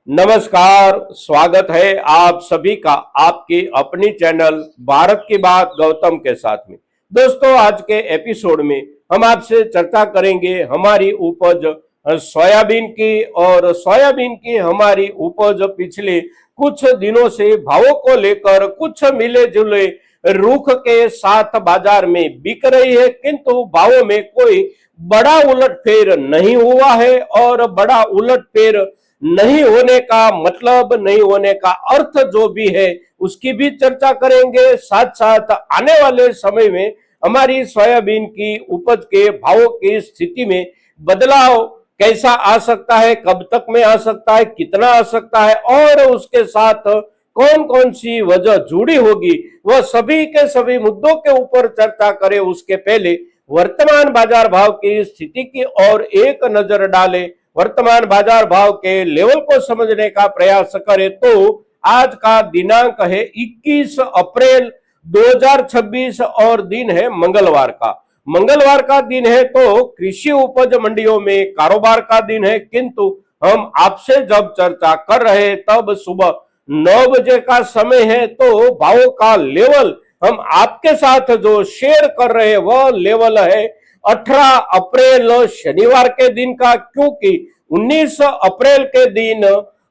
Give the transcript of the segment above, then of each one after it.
नमस्कार, स्वागत है आप सभी का आपके अपनी चैनल भारत की बात गौतम के साथ में। दोस्तों, आज के एपिसोड में हम आपसे चर्चा करेंगे हमारी उपज सोयाबीन की। और सोयाबीन की हमारी उपज पिछले कुछ दिनों से भावों को लेकर कुछ मिले जुले रुख के साथ बाजार में बिक रही है, किंतु भावों में कोई बड़ा उलटफेर नहीं हुआ है। और बड़ा उलटफेर नहीं होने का मतलब, नहीं होने का अर्थ जो भी है उसकी भी चर्चा करेंगे। साथ साथ आने वाले समय में हमारी सोयाबीन की उपज के भावों की स्थिति में बदलाव कैसा आ सकता है, कब तक में आ सकता है, कितना आ सकता है, और उसके साथ कौन कौन सी वजह जुड़ी होगी, वह सभी के सभी मुद्दों के ऊपर चर्चा करें। उसके पहले वर्तमान बाजार भाव की स्थिति की ओर एक नजर डालें। वर्तमान बाजार भाव के लेवल को समझने का प्रयास करें तो आज का दिनांक है 21 अप्रैल 2026 और दिन है मंगलवार का। मंगलवार का दिन है तो कृषि उपज मंडियों में कारोबार का दिन है, किंतु हम आपसे जब चर्चा कर रहे हैं तब सुबह 9 बजे का समय है। तो भावों का लेवल हम आपके साथ जो शेयर कर रहे हैं वह लेवल है 18 अप्रैल शनिवार के दिन का, क्योंकि 19 अप्रैल के दिन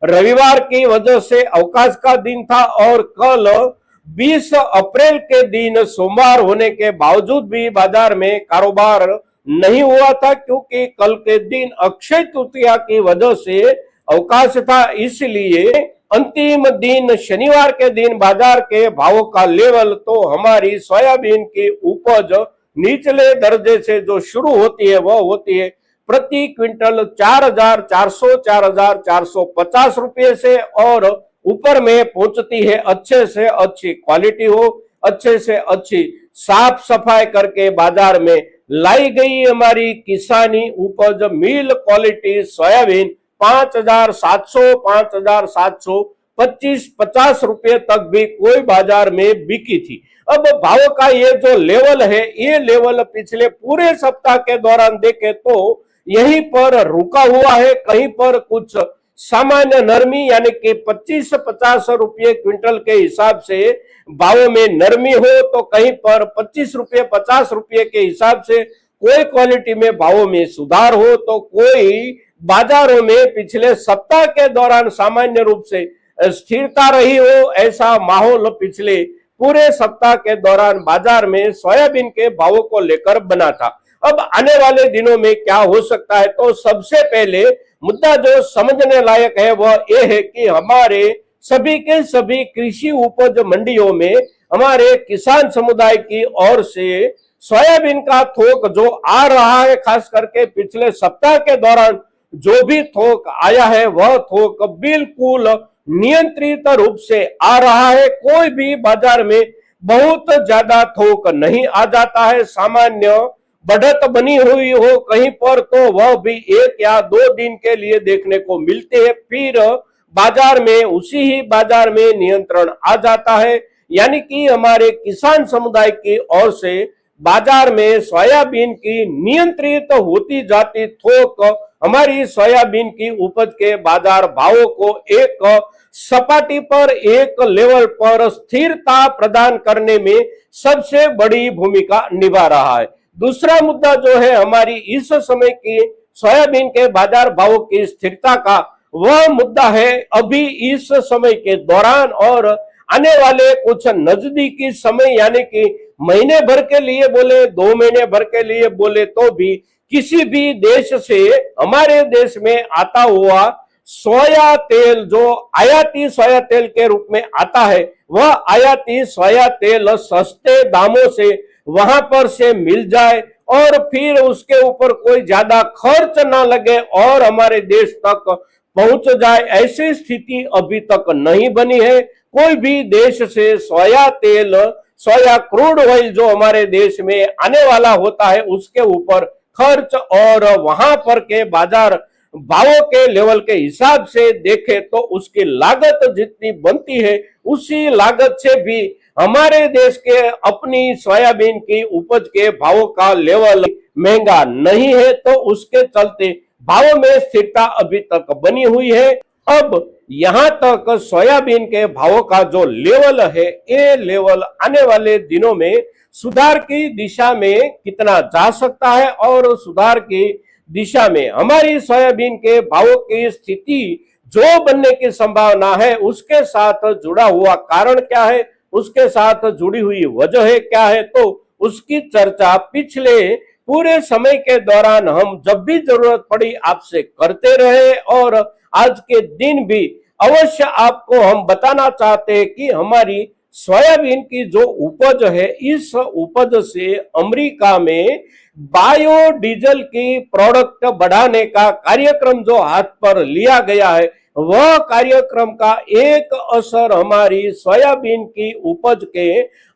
रविवार की वजह से अवकाश का दिन था और कल 20 अप्रैल के दिन सोमवार होने के बावजूद भी बाजार में कारोबार नहीं हुआ था, क्योंकि कल के दिन अक्षय तृतीया की वजह से अवकाश था। इसलिए अंतिम दिन शनिवार के दिन बाजार के भावों का लेवल तो हमारी सोयाबीन की उपज निचले दर्जे से जो शुरू होती है वह होती है प्रति क्विंटल 4,400 4,450 रुपये से, और ऊपर में पहुंचती है अच्छे से अच्छी क्वालिटी हो, अच्छे से अच्छी साफ सफाई करके बाजार में लाई गई हमारी किसानी उपज मिल क्वालिटी सोयाबीन 5,700 5,725 50 रुपये तक भी कोई बाजार में बिकी थी। अब भाव का ये जो लेवल है, ये लेवल पिछले पूरे सप्ताह के दौरान देखे तो यहीं पर रुका हुआ है। कहीं पर कुछ सामान्य नरमी यानी कि 25-50 रुपये क्विंटल के हिसाब से भावों में नरमी हो, तो कहीं पर 25 रुपये 50 रुपये के हिसाब से कोई क्वालिटी में भावों में सुधार हो, तो कोई बाजारों में पिछले सप्ताह के दौरान सामान्य रूप से स्थिरता रही हो। ऐसा माहौल पिछले पूरे सप्ताह के दौरान बाजार में सोयाबीन के भावों को लेकर बना था। अब आने वाले दिनों में क्या हो सकता है, तो सबसे पहले मुद्दा जो समझने लायक है वह यह है कि हमारे सभी के सभी कृषि उपज मंडियों में हमारे किसान समुदाय की ओर से सोयाबीन का थोक जो आ रहा है, खास करके पिछले सप्ताह के दौरान जो भी थोक आया है वह थोक बिल्कुल नियंत्रित रूप से आ रहा है। कोई भी बाजार में बहुत ज्यादा थोक नहीं आ जाता है। सामान्य बढ़त बनी हुई हो कहीं पर तो वह भी 1 या 2 दिन के लिए देखने को मिलते हैं, फिर बाजार में उसी ही बाजार में नियंत्रण आ जाता है। यानी कि हमारे किसान समुदाय की ओर से बाजार में सोयाबीन की नियंत्रित होती जाती थोक हमारी सोयाबीन की उपज के बाजार भावों को एक सपाटी पर, एक लेवल पर स्थिरता प्रदान करने में सबसे बड़ी भूमिका निभा रहा है। दूसरा मुद्दा जो है हमारी इस समय की सोयाबीन के बाजार भावों की स्थिरता का, वह मुद्दा है अभी इस समय के दौरान और आने वाले कुछ नजदीकी समय, यानी कि महीने भर के लिए बोले, 2 महीने भर के लिए बोले तो भी किसी भी देश से हमारे देश में आता हुआ सोया तेल जो आयाती सोया तेल के रूप में आता है, वह आयाती सोया तेल सस्ते दामों से वहां पर से मिल जाए और फिर उसके ऊपर कोई ज्यादा खर्च ना लगे और हमारे देश तक पहुंच जाए, ऐसी स्थिति अभी तक नहीं बनी है। कोई भी देश से सोया तेल, सोया क्रूड ऑयल जो हमारे देश में आने वाला होता है उसके ऊपर खर्च और वहां पर के बाजार भावों के लेवल के हिसाब से देखे तो उसकी लागत जितनी बनती है उसी लागत से भी हमारे देश के अपनी सोयाबीन की उपज के भावों का लेवल महंगा नहीं है, तो उसके चलते भावों में स्थिरता अभी तक बनी हुई है। अब यहाँ तक सोयाबीन के भावों का जो लेवल है, ये लेवल आने वाले दिनों में सुधार की दिशा में कितना जा सकता है और सुधार की दिशा में हमारी सोयाबीन के भावों की स्थिति जो बनने की संभावना है, उसके साथ जुड़ा हुआ कारण क्या है, उसके साथ जुड़ी हुई वजह क्या है, तो उसकी चर्चा पिछले पूरे समय के दौरान हम जब भी जरूरत पड़ी आपसे करते रहे और आज के दिन भी अवश्य आपको हम बताना चाहते हैं कि हमारी सोयाबीन की जो उपज है, इस उपज से अमेरिका में बायोडीजल की प्रोडक्ट बढ़ाने का कार्यक्रम जो हाथ पर लिया गया है, वह कार्यक्रम का एक असर हमारी सोयाबीन की उपज के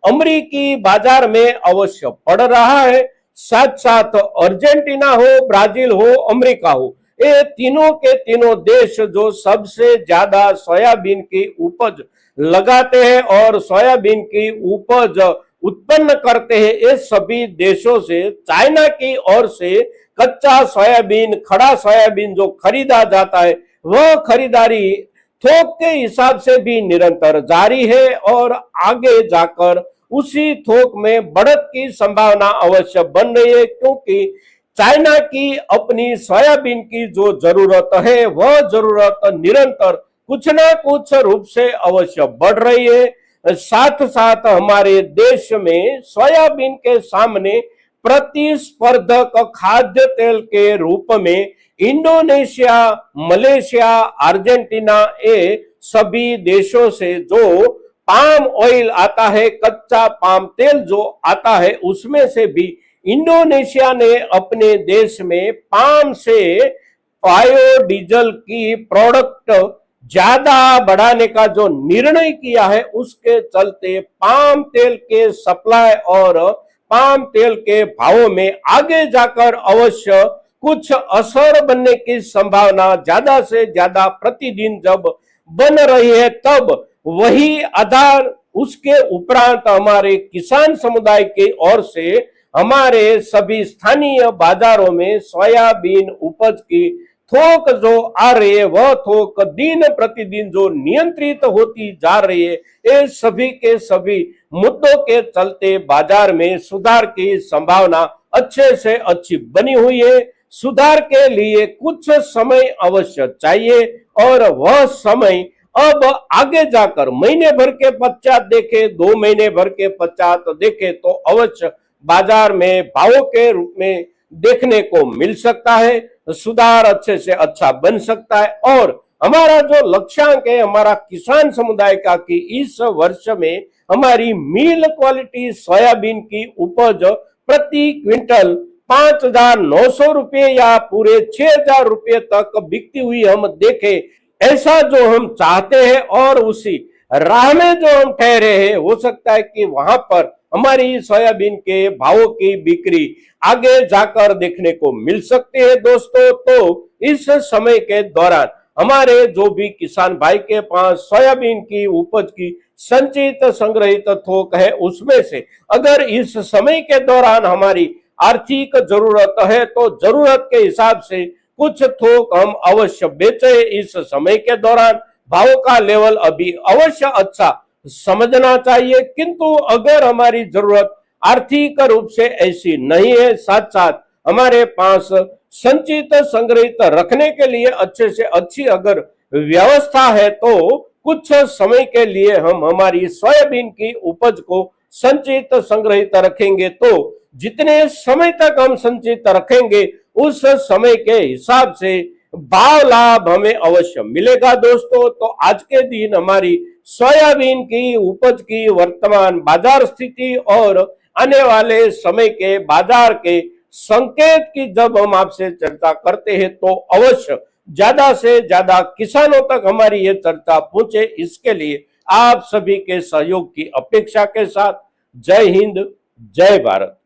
अमेरिकी बाजार में अवश्य पड़ रहा है। साथ साथ अर्जेंटीना हो, ब्राजील हो, अमेरिका हो, ये तीनों के तीनों देश जो सबसे ज्यादा सोयाबीन की उपज लगाते हैं और सोयाबीन की उपज उत्पन्न करते हैं, ये सभी देशों से चाइना की ओर से कच्चा सोयाबीन, खड़ा सोयाबीन जो खरीदा जाता है, वह खरीदारी थोक के हिसाब से भी निरंतर जारी है और आगे जाकर उसी थोक में बढ़त की संभावना अवश्य बन रही है, क्योंकि चाइना की अपनी सोयाबीन की जो जरूरत है, वह जरूरत निरंतर कुछ ना कुछ रूप से अवश्य बढ़ रही है। साथ साथ हमारे देश में सोयाबीन के सामने प्रतिस्पर्धक खाद्य तेल के रूप में इंडोनेशिया, मलेशिया, अर्जेंटीना, ये सभी देशों से जो पाम ऑयल आता है, कच्चा पाम तेल जो आता है, उसमें से भी इंडोनेशिया ने अपने देश में पाम से बायोडीजल की प्रोडक्ट ज्यादा बढ़ाने का जो निर्णय किया है, उसके चलते पाम तेल के सप्लाई और पाम तेल के भावों में आगे जाकर अवश्य कुछ असर बनने की संभावना ज्यादा से ज्यादा प्रतिदिन जब बन रही है, तब वही आधार उसके उपरांत हमारे किसान समुदाय की ओर से हमारे सभी स्थानीय बाजारों में सोयाबीन उपज की थोक जो आ रही है, वह थोक दिन प्रतिदिन जो नियंत्रित होती जा रही है, ये सभी के सभी मुद्दों के चलते बाजार में सुधार की संभावना अच्छे से अच्छी बनी हुई है। सुधार के लिए कुछ समय अवश्य चाहिए और वह समय अब आगे जाकर महीने भर के पश्चात देखे, 2 महीने भर के पश्चात देखे, तो अवश्य बाजार में भावों के रूप में देखने को मिल सकता है। सुधार अच्छे से अच्छा बन सकता है और हमारा जो लक्ष्यांक है हमारा किसान समुदाय का कि इस वर्ष में हमारी मिल क्वालिटी सोयाबीन की उपज प्रति क्विंटल 5,900 रुपये या पूरे 6,000 रुपये तक बिकती हुई हम देखें, ऐसा जो हम चाहते हैं और उसी राह में जो हम ठहरे हैं, हो सकता है कि वहां पर हमारी सोयाबीन के भावों की बिक्री आगे जाकर देखने को मिल सकती है। दोस्तों, तो इस समय के दौरान हमारे जो भी किसान भाई के पास सोयाबीन की उपज की संचित संग्रहित थोक है, उसमें से अगर इस समय के दौरान हमारी आर्थिक जरूरत है तो जरूरत के हिसाब से कुछ थोक हम अवश्य बेचे। इस समय के दौरान भाव का लेवल अभी अवश्य अच्छा समझना चाहिए, किंतु अगर हमारी जरूरत आर्थिक रूप से ऐसी नहीं है, साथ साथ हमारे पास संचित संग्रहित रखने के लिए अच्छे से अच्छी अगर व्यवस्था है, तो कुछ समय के लिए हम हमारी सोयाबीन की उपज को संचित संग्रहित रखेंगे, तो जितने समय तक हम संचित रखेंगे उस समय के हिसाब से भाव लाभ हमें अवश्य मिलेगा। दोस्तों, तो आज के दिन हमारी सोयाबीन की उपज की वर्तमान बाजार स्थिति और आने वाले समय के बाजार के संकेत की जब हम आपसे चर्चा करते हैं, तो अवश्य ज्यादा से ज्यादा किसानों तक हमारी ये चर्चा पहुंचे, इसके लिए आप सभी के सहयोग की अपेक्षा के साथ जय हिंद, जय भारत।